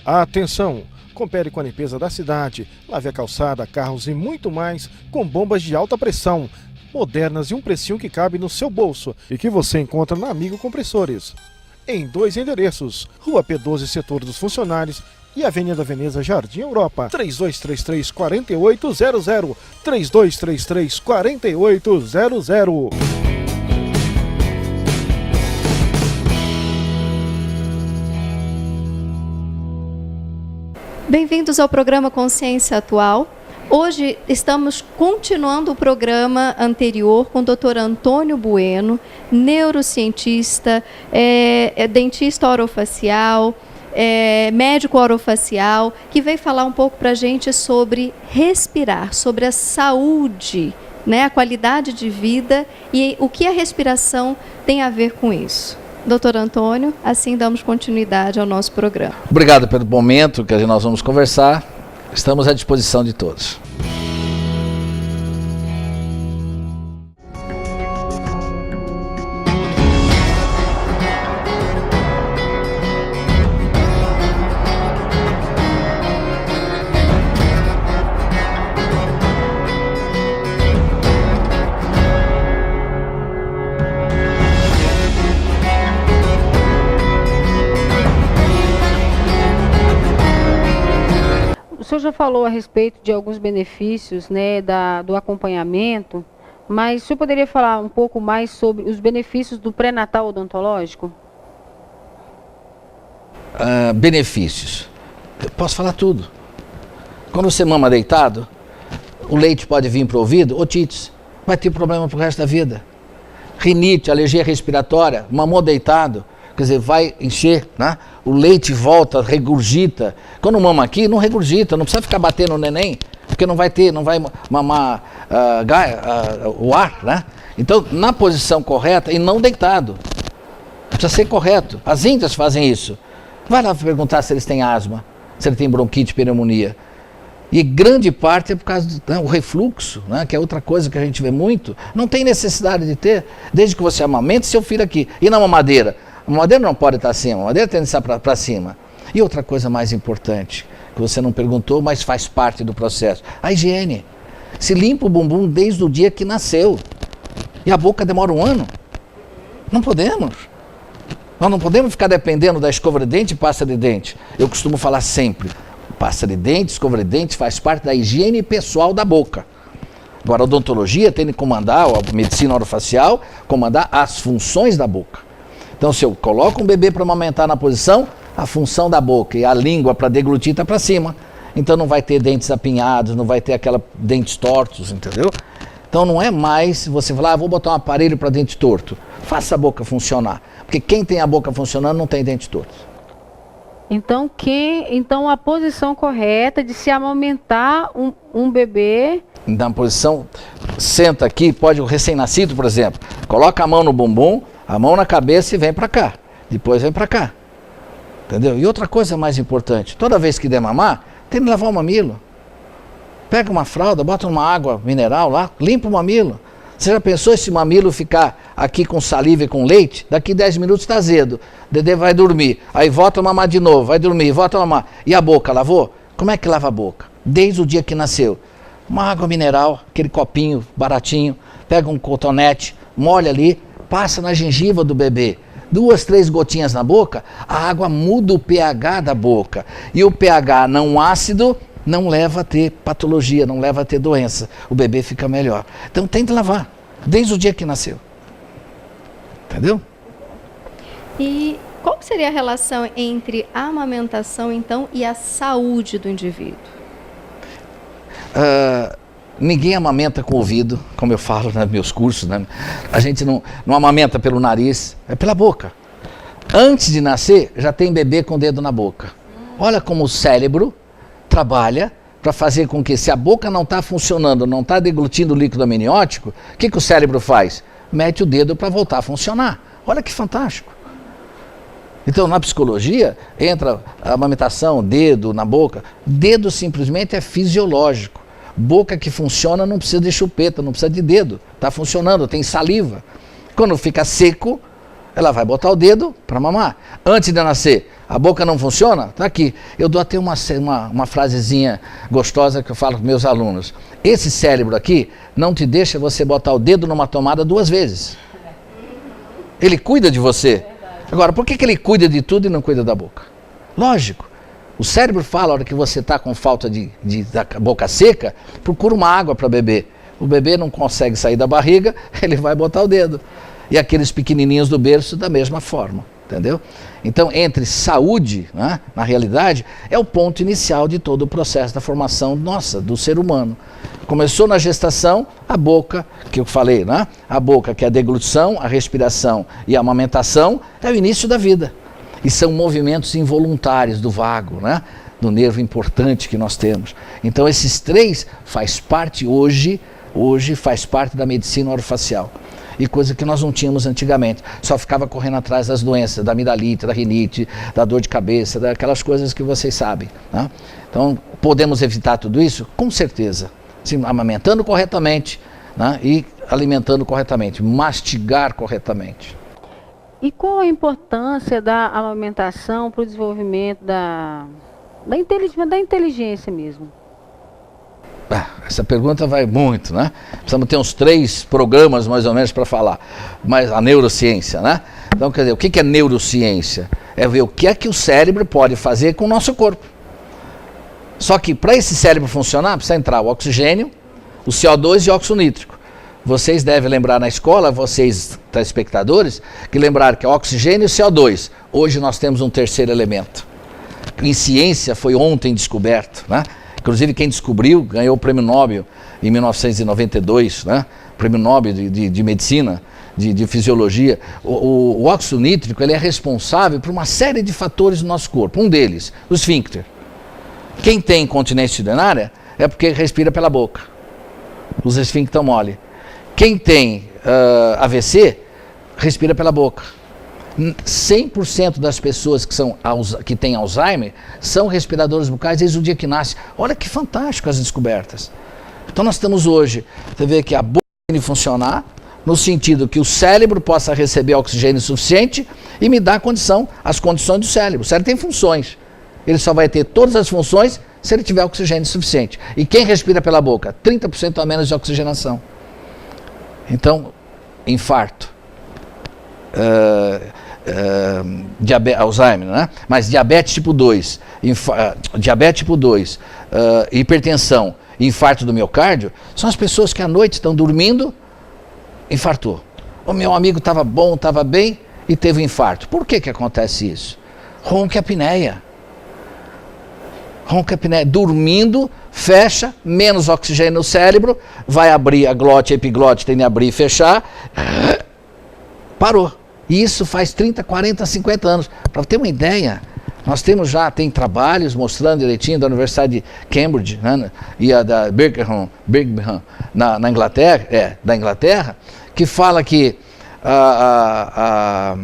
Atenção! Coopere com a limpeza da cidade, lave a calçada, carros e muito mais com bombas de alta pressão, modernas e um precinho que cabe no seu bolso e que você encontra na Amigo Compressores. Em 2 endereços, Rua P12, Setor dos Funcionários e Avenida Veneza, Jardim Europa, 3233-4800, 3233-4800. Bem-vindos ao programa Consciência Atual. Hoje estamos continuando o programa anterior com o Dr. Antônio Bueno, neurocientista, dentista orofacial, médico orofacial, que veio falar um pouco para a gente sobre respirar, sobre a saúde, né, a qualidade de vida e o que a respiração tem a ver com isso. Doutor Antônio, assim damos continuidade ao nosso programa. Obrigado pelo momento que nós vamos conversar. Estamos à disposição de todos. O senhor já falou a respeito de alguns benefícios, né, do acompanhamento, mas o senhor poderia falar um pouco mais sobre os benefícios do pré-natal odontológico? Benefícios. Eu posso falar tudo. Quando você mama deitado, o leite pode vir para o ouvido, otite, vai ter problema para o resto da vida. Rinite, alergia respiratória, mamou deitado, quer dizer, vai encher, né? O leite volta, regurgita. Quando mama aqui, não regurgita, não precisa ficar batendo no neném, porque não vai mamar o ar, né? Então, na posição correta e não deitado. Precisa ser correto. As índias fazem isso. Vai lá perguntar se eles têm asma, se ele tem bronquite, pneumonia. E grande parte é por causa do refluxo, né, que é outra coisa que a gente vê muito. Não tem necessidade de ter, desde que você amamente seu filho aqui. E na mamadeira? A mamadeira não pode estar acima, a mamadeira tem que estar para cima. E outra coisa mais importante, que você não perguntou, mas faz parte do processo, a higiene. Se limpa o bumbum desde o dia que nasceu. E a boca demora 1 ano. Não podemos. Nós não podemos ficar dependendo da escova de dente e pasta de dente. Eu costumo falar sempre, pasta de dente, escova de dente faz parte da higiene pessoal da boca. Agora a odontologia tem que comandar, a medicina orofacial, comandar as funções da boca. Então, se eu coloco um bebê para amamentar na posição, a função da boca e a língua para deglutir está para cima. Então, não vai ter dentes apinhados, não vai ter dentes tortos, entendeu? Então, não é mais você falar, vou botar um aparelho para dente torto. Faça a boca funcionar. Porque quem tem a boca funcionando não tem dente torto. Então, a posição correta de se amamentar um bebê... Na posição, senta aqui, pode o recém-nascido, por exemplo, coloca a mão no bumbum, a mão na cabeça e vem para cá. Depois vem para cá. Entendeu? E outra coisa mais importante, toda vez que der mamar, tem que lavar o mamilo. Pega uma fralda, bota uma água mineral lá, limpa o mamilo. Você já pensou esse mamilo ficar aqui com saliva e com leite? Daqui 10 minutos está azedo. O Dedê vai dormir, aí volta a mamar de novo, vai dormir, volta a mamar. E a boca, lavou? Como é que lava a boca? Desde o dia que nasceu. Uma água mineral, aquele copinho baratinho, pega um cotonete, molha ali, passa na gengiva do bebê. 2, 3 gotinhas na boca, a água muda o pH da boca. E o pH não ácido não leva a ter patologia, não leva a ter doença. O bebê fica melhor. Então tem que lavar, desde o dia que nasceu. Entendeu? E qual seria a relação entre a amamentação, então, e a saúde do indivíduo? Ninguém amamenta com o ouvido, como eu falo nos meus cursos, né? A gente não amamenta pelo nariz, é pela boca. Antes de nascer, já tem bebê com o dedo na boca. Olha como o cérebro trabalha para fazer com que, se a boca não está funcionando, não está deglutindo o líquido amniótico, o que o cérebro faz? Mete o dedo para voltar a funcionar. Olha que fantástico. Então, na psicologia, entra a amamentação, dedo na boca. Dedo simplesmente é fisiológico. Boca que funciona não precisa de chupeta, não precisa de dedo. Está funcionando, tem saliva. Quando fica seco, ela vai botar o dedo para mamar. Antes de nascer, a boca não funciona? Está aqui. Eu dou até uma frasezinha gostosa que eu falo com meus alunos. Esse cérebro aqui não te deixa você botar o dedo numa tomada 2 vezes. Ele cuida de você. Agora, por que ele cuida de tudo e não cuida da boca? Lógico. O cérebro fala, a hora que você está com falta da boca seca, procura uma água para beber. O bebê não consegue sair da barriga, ele vai botar o dedo. E aqueles pequenininhos do berço da mesma forma, entendeu? Então, entre saúde, né, na realidade, é o ponto inicial de todo o processo da formação nossa, do ser humano. Começou na gestação, a boca, que eu falei, né? A boca, que é a deglutição, a respiração e a amamentação, é o início da vida. E são movimentos involuntários do vago, né? Do nervo importante que nós temos. Então, esses 3 faz parte hoje faz parte da medicina orofacial. E coisa que nós não tínhamos antigamente. Só ficava correndo atrás das doenças, da amidalite, da rinite, da dor de cabeça, daquelas coisas que vocês sabem. Né? Então, podemos evitar tudo isso? Com certeza. Sim, amamentando corretamente, né? E alimentando corretamente, mastigar corretamente. E qual a importância da amamentação para o desenvolvimento da inteligência mesmo? Essa pergunta vai muito, né? Precisamos ter uns 3 programas mais ou menos para falar. Mas a neurociência, né? Então, quer dizer, o que é neurociência? É ver o que é que o cérebro pode fazer com o nosso corpo. Só que para esse cérebro funcionar, precisa entrar o oxigênio, o CO2 e o óxido nítrico. Vocês devem lembrar na escola, vocês telespectadores, que lembraram que é o oxigênio e o CO2. Hoje nós temos um terceiro elemento. Em ciência foi ontem descoberto, né? Inclusive quem descobriu ganhou o Prêmio Nobel em 1992, né? Prêmio Nobel de Medicina, de Fisiologia. O óxido nítrico ele é responsável por uma série de fatores no nosso corpo. Um deles, o esfíncter. Quem tem incontinência urinária é porque respira pela boca. Os esfíncteres estão mole. Quem tem AVC, respira pela boca. 100% das pessoas que têm Alzheimer são respiradores bucais desde o dia que nasce. Olha que fantástico as descobertas. Então nós estamos hoje, você vê que a boca tem que funcionar, no sentido que o cérebro possa receber oxigênio suficiente e me dar as condições do cérebro. O cérebro tem funções. Ele só vai ter todas as funções se ele tiver oxigênio suficiente. E quem respira pela boca? 30% a menos de oxigenação. Então, infarto. Alzheimer, né? Mas diabetes tipo 2, hipertensão e infarto do miocárdio são as pessoas que à noite estão dormindo, infartou. O meu amigo estava bom, estava bem e teve um infarto. Por que acontece isso? Ronquiapneia. Dormindo, fecha, menos oxigênio no cérebro, vai abrir a glote, a epiglote tem que abrir e fechar, parou. E isso faz 30, 40, 50 anos. Para ter uma ideia, nós tem trabalhos mostrando direitinho da Universidade de Cambridge, né, e a da Birmingham na Inglaterra, da Inglaterra, que fala que a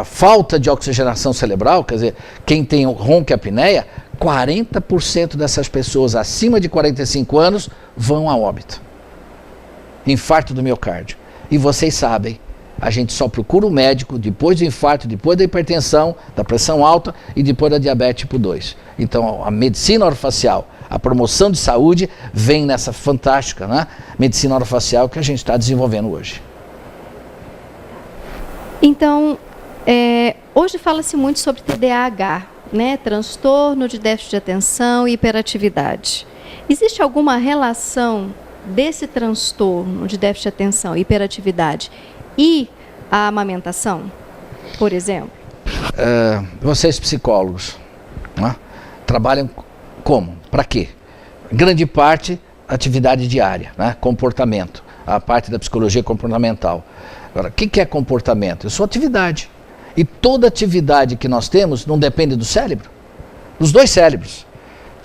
falta de oxigenação cerebral, quer dizer, quem tem ronquiapneia, 40% dessas pessoas acima de 45 anos vão a óbito. Infarto do miocárdio. E vocês sabem, a gente só procura o médico depois do infarto, depois da hipertensão, da pressão alta e depois da diabetes tipo 2. Então, a medicina orofacial, a promoção de saúde vem nessa fantástica, né, medicina orofacial que a gente está desenvolvendo hoje. Então, hoje fala-se muito sobre TDAH, né, transtorno de déficit de atenção e hiperatividade. Existe alguma relação desse transtorno de déficit de atenção e hiperatividade e a amamentação, por exemplo? Vocês psicólogos, né, trabalham como? Para quê? Grande parte, atividade diária, né, comportamento, a parte da psicologia comportamental. Agora, o que é comportamento? Eu sou atividade. E toda atividade que nós temos não depende do cérebro, dos 2 cérebros.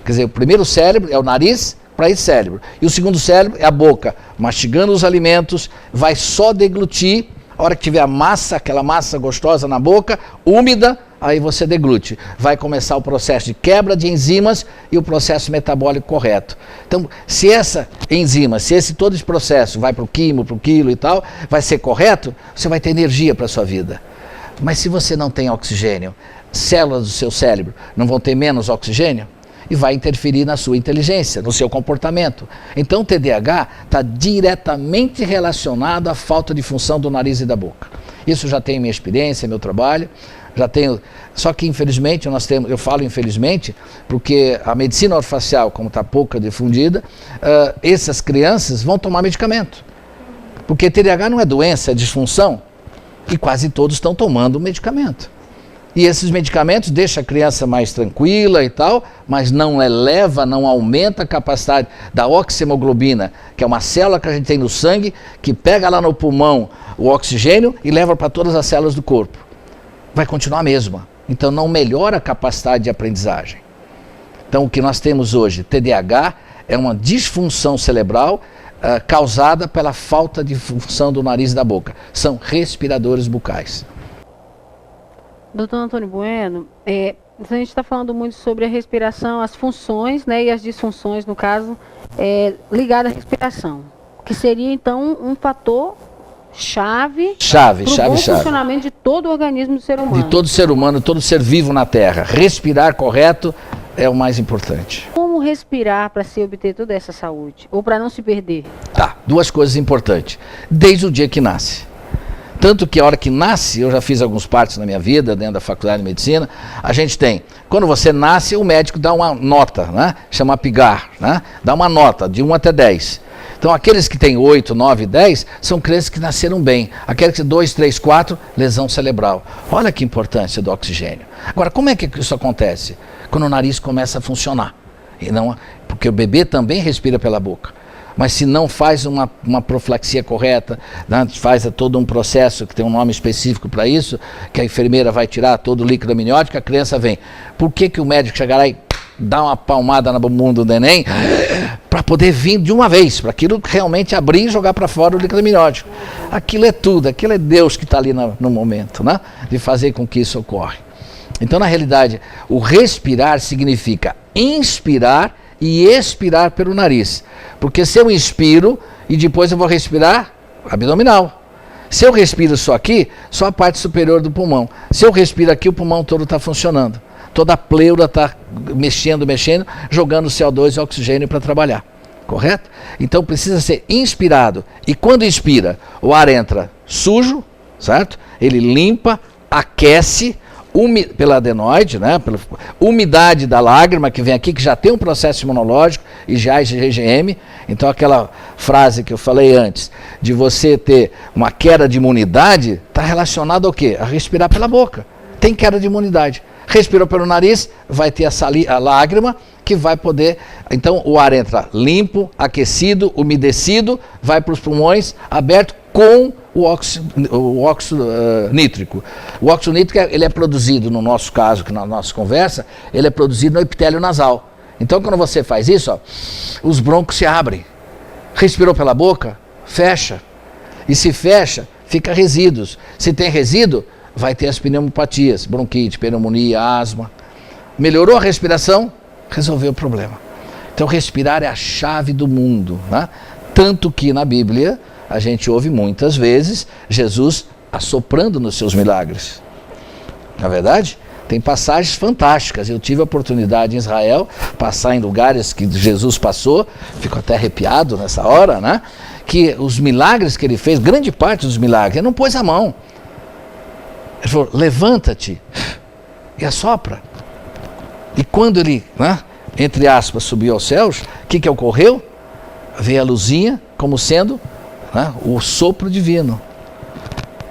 Quer dizer, o primeiro cérebro é o nariz para esse cérebro. E o segundo cérebro é a boca, mastigando os alimentos, vai só deglutir. A hora que tiver a massa, aquela massa gostosa na boca, úmida, aí você deglute. Vai começar o processo de quebra de enzimas e o processo metabólico correto. Então, se essa enzima, todo esse processo vai para o quilo e tal, vai ser correto, você vai ter energia para a sua vida. Mas se você não tem oxigênio, células do seu cérebro não vão ter menos oxigênio? E vai interferir na sua inteligência, no seu comportamento. Então o TDAH está diretamente relacionado à falta de função do nariz e da boca. Isso já tem minha experiência, meu trabalho, já tenho. Só que infelizmente eu falo infelizmente, porque a medicina orofacial, como está pouco difundida, essas crianças vão tomar medicamento. Porque TDAH não é doença, é disfunção, e quase todos estão tomando medicamento. E esses medicamentos deixam a criança mais tranquila e tal, mas não eleva, não aumenta a capacidade da oxihemoglobina, que é uma célula que a gente tem no sangue, que pega lá no pulmão o oxigênio e leva para todas as células do corpo. Vai continuar a mesma. Então não melhora a capacidade de aprendizagem. Então o que nós temos hoje, TDAH, é uma disfunção cerebral causada pela falta de função do nariz e da boca. São respiradores bucais. Doutor Antônio Bueno, a gente está falando muito sobre a respiração, as funções, né, e as disfunções, no caso, ligadas à respiração, que seria então um fator chave para o bom funcionamento de todo o organismo do ser humano. De todo ser humano, todo ser vivo na Terra. Respirar correto é o mais importante. Como respirar para se obter toda essa saúde? Ou para não se perder? Tá, duas coisas importantes. Desde o dia que nasce. Tanto que a hora que nasce, eu já fiz alguns partos na minha vida, dentro da faculdade de medicina, a gente tem, quando você nasce, o médico dá uma nota, né? Chama PIGAR, né? Dá uma nota de 1 até 10. Então aqueles que têm 8, 9, 10, são crianças que nasceram bem. Aqueles que 2, 3, 4, lesão cerebral. Olha que importância do oxigênio. Agora, como é que isso acontece? Quando o nariz começa a funcionar. E não, porque o bebê também respira pela boca. Mas se não faz uma profilaxia correta, né, faz todo um processo que tem um nome específico para isso, que a enfermeira vai tirar todo o líquido amniótico, a criança vem. Por que o médico chega lá e dá uma palmada no bumbum do neném? Para poder vir de uma vez, para aquilo realmente abrir e jogar para fora o líquido amniótico. Aquilo é tudo, aquilo é Deus que está ali no momento, né, de fazer com que isso ocorra. Então, na realidade, o respirar significa inspirar e expirar pelo nariz. Porque se eu inspiro e depois eu vou respirar abdominal. Se eu respiro só aqui, só a parte superior do pulmão. Se eu respiro aqui, o pulmão todo está funcionando. Toda a pleura está mexendo, jogando CO2 e oxigênio para trabalhar. Correto? Então precisa ser inspirado. E quando inspira, o ar entra sujo, certo? Ele limpa, aquece, pela adenoide, né, pela umidade da lágrima que vem aqui, que já tem um processo imunológico e já é IgM. Então aquela frase que eu falei antes, de você ter uma queda de imunidade, está relacionado ao quê? A respirar pela boca. Tem queda de imunidade. Respirou pelo nariz, vai ter a lágrima que vai poder... Então o ar entra limpo, aquecido, umedecido, vai para os pulmões, aberto com o óxido nítrico. O óxido nítrico ele é produzido, no nosso caso, que na nossa conversa, ele é produzido no epitélio nasal. Então quando você faz isso, ó, os brônquios se abrem. Respirou pela boca, fecha. E se fecha, fica resíduos. Se tem resíduo, vai ter as pneumopatias, bronquite, pneumonia, asma. Melhorou a respiração, resolveu o problema. Então respirar é a chave do mundo, né? Tanto que na Bíblia a gente ouve muitas vezes Jesus assoprando nos seus milagres. Na verdade, tem passagens fantásticas. Eu tive a oportunidade em Israel, passar em lugares que Jesus passou, fico até arrepiado nessa hora, né? Que os milagres que ele fez, grande parte dos milagres, ele não pôs a mão. Ele falou, levanta-te e assopra. E quando ele, né, entre aspas, subiu aos céus, o que ocorreu? Veio a luzinha como sendo, né, o sopro divino.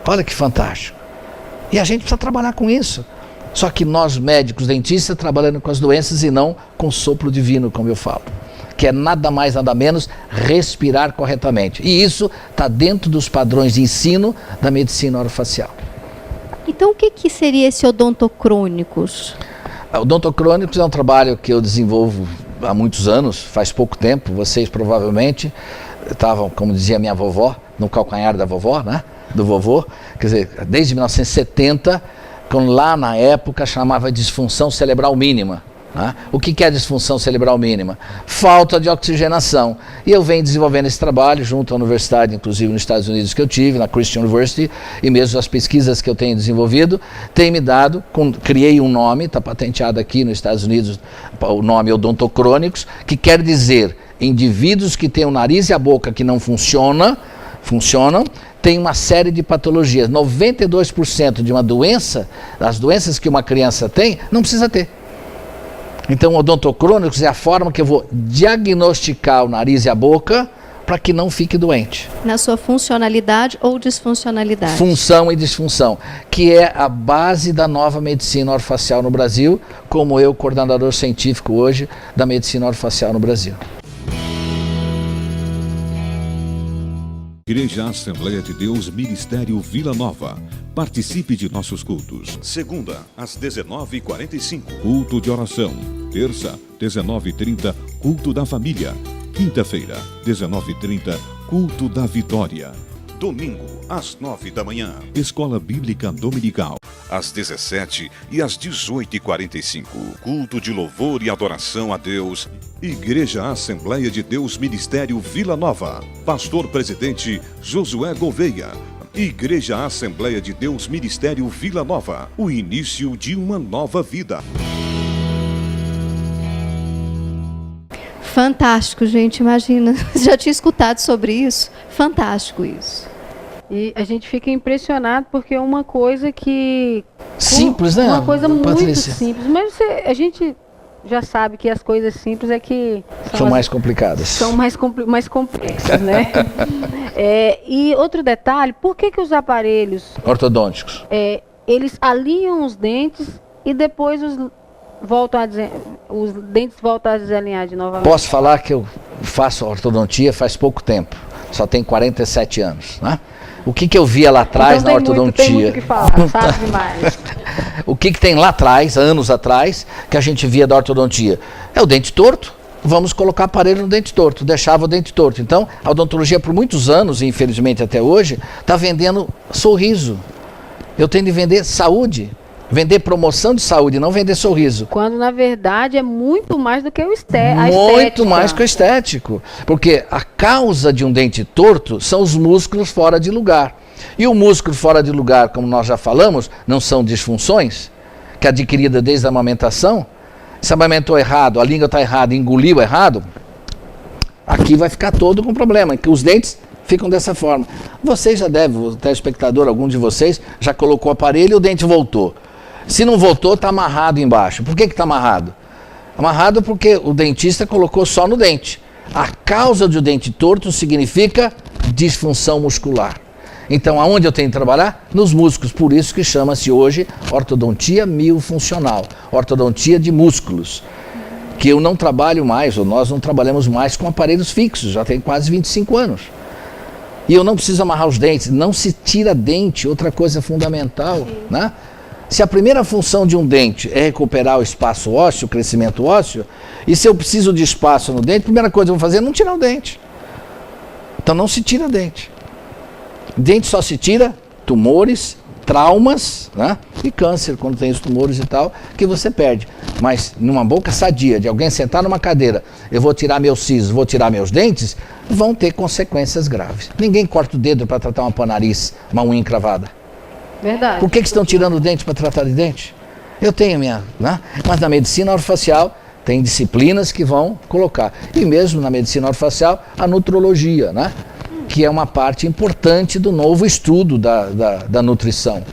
Olha que fantástico. E a gente precisa trabalhar com isso. Só que nós, médicos, dentistas, trabalhando com as doenças e não com o sopro divino, como eu falo. Que é nada mais, nada menos, respirar corretamente. E isso está dentro dos padrões de ensino da medicina orofacial. Então, o que seria esse odontocrônicos? Odontocrônicos é um trabalho que eu desenvolvo há muitos anos, faz pouco tempo. Vocês provavelmente estavam, como dizia minha vovó, no calcanhar da vovó, né? Do vovô. Quer dizer, desde 1970, quando lá na época chamava de disfunção cerebral mínima. Né? O que é a disfunção cerebral mínima? Falta de oxigenação. E eu venho desenvolvendo esse trabalho junto à universidade, inclusive nos Estados Unidos que eu tive, na Christian University, e mesmo as pesquisas que eu tenho desenvolvido, têm me dado, criei um nome, está patenteado aqui nos Estados Unidos, o nome odontocrônicos, que quer dizer indivíduos que têm o nariz e a boca que não funcionam, tem uma série de patologias. 92% de uma doença, das doenças que uma criança tem, não precisa ter. Então, odontocrônicos é a forma que eu vou diagnosticar o nariz e a boca para que não fique doente. Na sua funcionalidade ou disfuncionalidade? Função e disfunção, que é a base da nova medicina orofacial no Brasil, como eu, coordenador científico hoje da medicina orofacial no Brasil. Igreja Assembleia de Deus, Ministério Vila Nova. Participe de nossos cultos. Segunda, às 19h45. Culto de oração. Terça, 19h30, culto da família. Quinta-feira, 19h30, culto da vitória. Domingo, às 9 da manhã. Escola Bíblica Dominical. Às 17h e às 18h45. Culto de louvor e adoração a Deus. Igreja Assembleia de Deus, Ministério Vila Nova. Pastor Presidente Josué Gouveia. Igreja Assembleia de Deus, Ministério Vila Nova. O início de uma nova vida. Fantástico, gente, imagina. Já tinha escutado sobre isso? Fantástico isso. E a gente fica impressionado porque é uma coisa que... Simples, né, Uma coisa Patrícia? muito simples. Mas a gente já sabe que as coisas simples é que... São mais complicadas. São mais complexas, né? E outro detalhe, por que os aparelhos... Ortodônticos. Eles alinham os dentes e depois os dentes voltam a desalinhar de novamente? Posso falar que eu faço ortodontia faz pouco tempo. Só tenho 47 anos, né? O que eu via lá atrás na ortodontia? Tem muito o que falar, sabe demais. O que tem lá atrás, anos atrás, que a gente via da ortodontia? É o dente torto, vamos colocar aparelho no dente torto, deixava o dente torto. Então, a odontologia por muitos anos, e infelizmente até hoje, está vendendo sorriso. Eu tenho de vender saúde, vender promoção de saúde, não vender sorriso. Quando, na verdade, é muito mais do que o estético. Muito mais que o estético. Porque a causa de um dente torto são os músculos fora de lugar. E o músculo fora de lugar, como nós já falamos, não são disfunções, que é adquirida desde a amamentação. Se amamentou errado, a língua está errada, engoliu errado, aqui vai ficar todo com problema, que os dentes ficam dessa forma. Vocês já devem, o telespectador, algum de vocês, já colocou o aparelho e o dente voltou. Se não voltou, está amarrado embaixo. Por que está amarrado? Amarrado porque o dentista colocou só no dente. A causa do dente torto significa disfunção muscular. Então, aonde eu tenho que trabalhar? Nos músculos. Por isso que chama-se hoje ortodontia miofuncional, ortodontia de músculos. Que eu não trabalho mais, ou nós não trabalhamos mais com aparelhos fixos, já tem quase 25 anos. E eu não preciso amarrar os dentes, não se tira dente, outra coisa fundamental, né? Se a primeira função de um dente é recuperar o espaço ósseo, o crescimento ósseo, e se eu preciso de espaço no dente, a primeira coisa que eu vou fazer é não tirar o dente. Então não se tira dente. Dente só se tira tumores, traumas, né? E câncer, quando tem os tumores e tal, que você perde. Mas numa boca sadia, de alguém sentar numa cadeira, eu vou tirar meus sisos, vou tirar meus dentes, vão ter consequências graves. Ninguém corta o dedo para tratar uma panariz, uma unha encravada. Verdade. Por que estão tirando o dente para tratar de dente? Eu tenho minha, né? Mas na medicina orofacial tem disciplinas que vão colocar. E mesmo na medicina orofacial, a nutrologia, né? Que é uma parte importante do novo estudo da nutrição.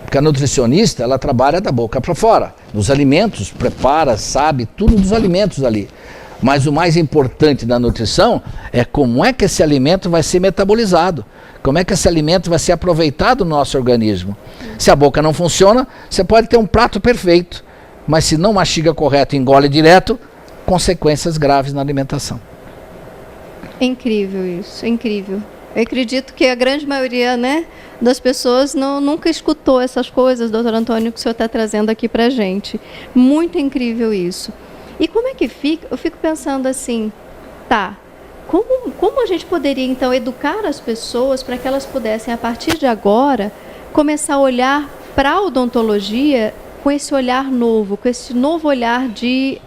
Porque a nutricionista, ela trabalha da boca para fora, nos alimentos, prepara, sabe tudo dos alimentos ali. Mas o mais importante da nutrição é como é que esse alimento vai ser metabolizado. Como é que esse alimento vai ser aproveitado no nosso organismo? Se a boca não funciona, você pode ter um prato perfeito, mas se não mastiga correto e engole direto, consequências graves na alimentação. É incrível isso, é incrível. Eu acredito que a grande maioria, né, das pessoas nunca escutou essas coisas, doutor Antônio, que o senhor está trazendo aqui para a gente. Muito incrível isso. E como é que fica? Eu fico pensando assim, tá... Como a gente poderia, então, educar as pessoas para que elas pudessem, a partir de agora, começar a olhar para a odontologia com esse olhar novo, com esse novo olhar de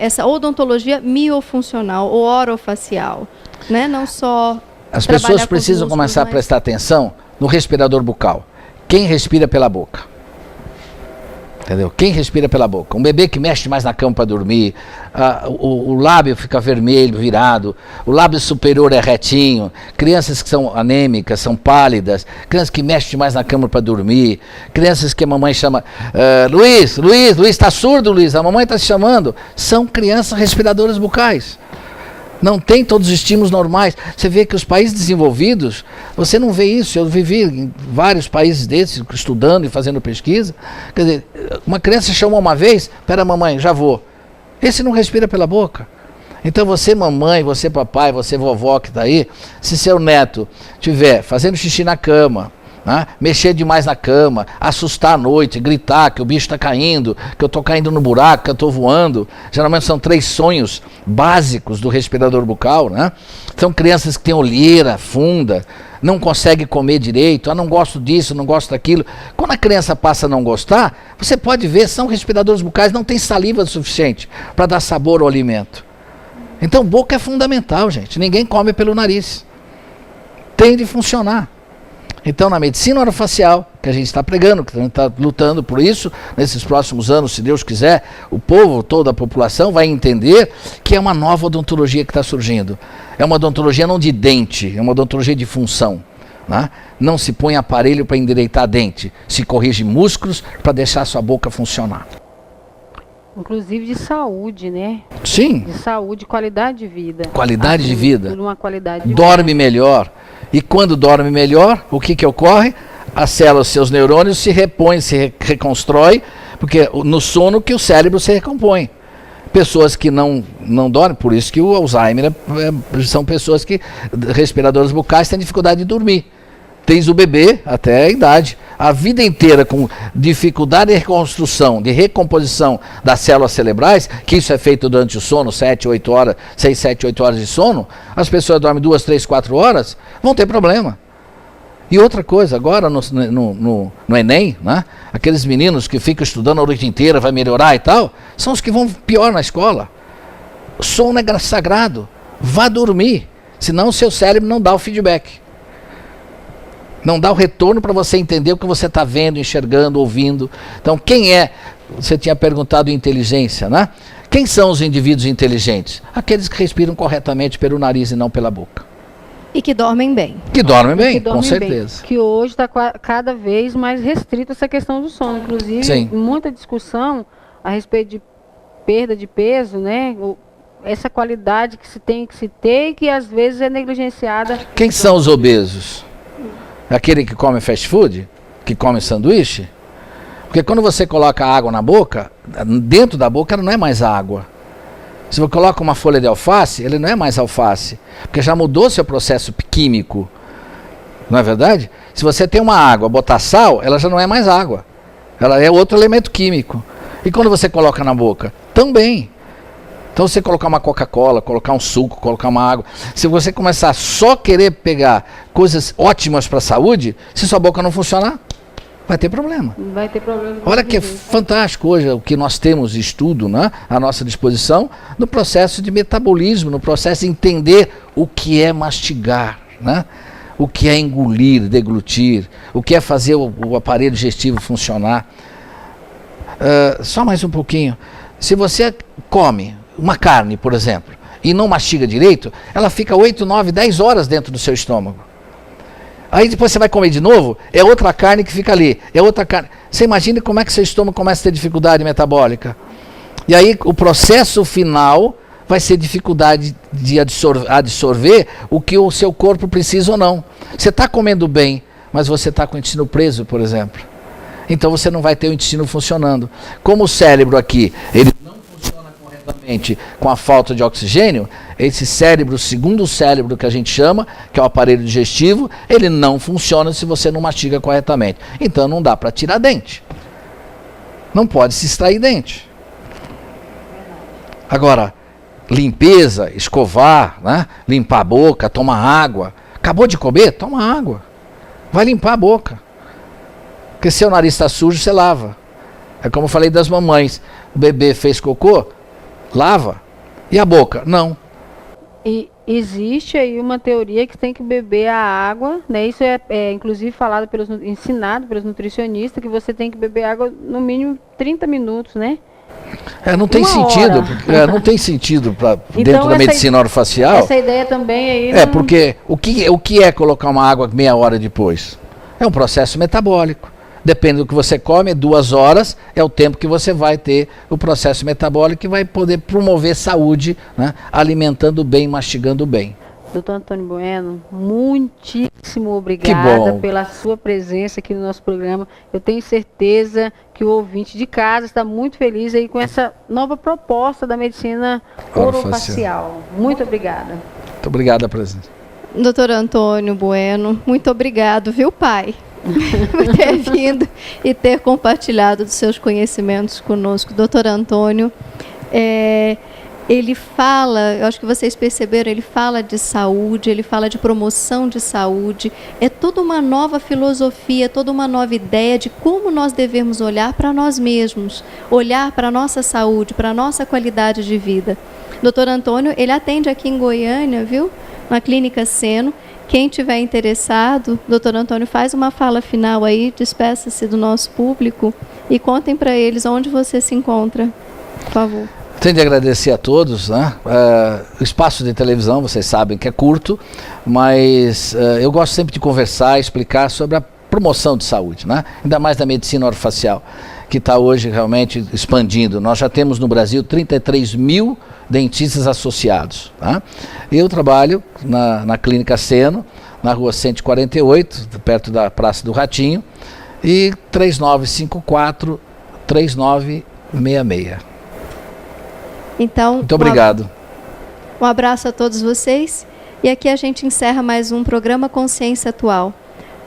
essa odontologia miofuncional ou orofacial, né? Não só as pessoas precisam começar a prestar atenção no respirador bucal. Quem respira pela boca? Entendeu? Quem respira pela boca? Um bebê que mexe mais na cama para dormir, o lábio fica vermelho, virado, o lábio superior é retinho, crianças que são anêmicas, são pálidas, crianças que mexem mais na cama para dormir, crianças que a mamãe chama, Luiz, está surdo, Luiz, a mamãe está te chamando. São crianças respiradoras bucais. Não tem todos os estímulos normais. Você vê que os países desenvolvidos, você não vê isso. Eu vivi em vários países desses, estudando e fazendo pesquisa. Quer dizer, uma criança chamou uma vez, espera mamãe, já vou. Esse não respira pela boca. Então você mamãe, você papai, você vovó que está aí, se seu neto estiver fazendo xixi na cama, mexer demais na cama, assustar à noite, gritar que o bicho está caindo, que eu estou caindo no buraco, que eu estou voando. Geralmente são 3 sonhos básicos do respirador bucal, né? São crianças que têm olheira funda, não conseguem comer direito, não gosto disso, não gosto daquilo. Quando a criança passa a não gostar, você pode ver, são respiradores bucais, não tem saliva suficiente para dar sabor ao alimento. Então boca é fundamental, gente. Ninguém come pelo nariz. Tem de funcionar. Então, na medicina orofacial, que a gente está pregando, que a gente está lutando por isso, nesses próximos anos, se Deus quiser, o povo, toda a população vai entender que é uma nova odontologia que está surgindo. É uma odontologia não de dente, é uma odontologia de função. Né? Não se põe aparelho para endireitar dente, se corrige músculos para deixar a sua boca funcionar. Inclusive de saúde, né? Sim. De saúde, qualidade de vida. Qualidade de vida. Uma qualidade de dorme melhor. E quando dorme melhor, o que ocorre? As células, seus neurônios se repõem, se reconstrói, porque no sono que o cérebro se recompõe. Pessoas que não dormem, por isso que o Alzheimer são pessoas que, respiradores bucais, têm dificuldade de dormir. Tens o bebê até a idade, a vida inteira com dificuldade de reconstrução, de recomposição das células cerebrais, que isso é feito durante o sono, 6, 7, 8 horas de sono, as pessoas dormem 2, 3, 4 horas, vão ter problema. E outra coisa, agora no Enem, né, aqueles meninos que ficam estudando a noite inteira, vai melhorar e tal, são os que vão pior na escola. O sono é sagrado, vá dormir, senão o seu cérebro não dá o feedback. Não dá o retorno para você entender o que você está vendo, enxergando, ouvindo. Então, quem é? Você tinha perguntado inteligência, né? Quem são os indivíduos inteligentes? Aqueles que respiram corretamente pelo nariz e não pela boca. E que dormem bem. Que dormem bem, com certeza. Que hoje está cada vez mais restrito essa questão do sono. Inclusive, sim, muita discussão a respeito de perda de peso, né? Essa qualidade que se tem que se ter e que às vezes é negligenciada. Quem são os obesos? Aquele que come fast food, que come sanduíche, porque quando você coloca água na boca, dentro da boca ela não é mais água. Se você coloca uma folha de alface, ele não é mais alface, porque já mudou seu processo químico, não é verdade? Se você tem uma água, botar sal, ela já não é mais água, ela é outro elemento químico. E quando você coloca na boca, também. Então, você colocar uma Coca-Cola, colocar um suco, colocar uma água, se você começar a só querer pegar coisas ótimas para a saúde, se sua boca não funcionar, vai ter problema. Vai ter problema. Olha que é fantástico hoje o que nós temos de estudo, né, à nossa disposição, no processo de metabolismo, no processo de entender o que é mastigar, né, o que é engolir, deglutir, o que é fazer o aparelho digestivo funcionar. Só mais um pouquinho. Se você come uma carne, por exemplo, e não mastiga direito, ela fica 8, 9, 10 horas dentro do seu estômago. Aí depois você vai comer de novo, é outra carne que fica ali, é outra carne. Você imagina como é que seu estômago começa a ter dificuldade metabólica. E aí o processo final vai ser dificuldade de absorver o que o seu corpo precisa ou não. Você está comendo bem, mas você está com o intestino preso, por exemplo. Então você não vai ter o intestino funcionando. Como o cérebro aqui, ele não funciona corretamente com a falta de oxigênio, esse cérebro, segundo o cérebro que a gente chama, que é o aparelho digestivo, ele não funciona se você não mastiga corretamente. Então não dá para tirar dente. Não pode se extrair dente. Agora, limpeza, escovar, né? Limpar a boca, tomar água. Acabou de comer? Toma água. Vai limpar a boca. Porque se o nariz está sujo, você lava. É como eu falei das mamães. O bebê fez cocô, lava. E a boca? Não. E existe aí uma teoria que tem que beber a água, né? Isso é inclusive falado ensinado pelos nutricionistas, que você tem que beber água no mínimo 30 minutos, né? Não tem sentido, não tem sentido dentro da medicina orofacial. Essa ideia também aí. Porque o que é colocar uma água meia hora depois? É um processo metabólico. Depende do que você come, 2 horas é o tempo que você vai ter o processo metabólico que vai poder promover saúde, né? Alimentando bem, mastigando bem. Doutor Antônio Bueno, muitíssimo obrigada pela sua presença aqui no nosso programa. Eu tenho certeza que o ouvinte de casa está muito feliz aí com essa nova proposta da medicina orofacial. Muito obrigada. Muito obrigada, presidente. Doutor Antônio Bueno, muito obrigado, viu, pai? Por ter vindo e ter compartilhado dos seus conhecimentos conosco. Doutor Antônio, ele fala, eu acho que vocês perceberam, ele fala de saúde, ele fala de promoção de saúde, é toda uma nova filosofia, toda uma nova ideia de como nós devemos olhar para nós mesmos, olhar para a nossa saúde, para a nossa qualidade de vida. Doutor Antônio, ele atende aqui em Goiânia, viu? Na Clínica Seno. Quem tiver interessado, doutor Antônio, faz uma fala final aí, despeça-se do nosso público e contem para eles onde você se encontra, por favor. Tenho de agradecer a todos, né? O espaço de televisão, vocês sabem que é curto, mas eu gosto sempre de conversar, explicar sobre a promoção de saúde, né? Ainda mais da medicina orofacial, que está hoje realmente expandindo. Nós já temos no Brasil 33 mil dentistas associados. Tá? Eu trabalho na Clínica Seno, na rua 148, perto da Praça do Ratinho, e 3954-3966. Então, muito obrigado. Um abraço a todos vocês. E aqui a gente encerra mais um programa Consciência Atual.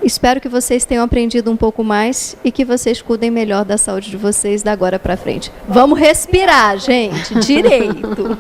Espero que vocês tenham aprendido um pouco mais e que vocês cuidem melhor da saúde de vocês da agora para frente. Vamos respirar, gente, direito.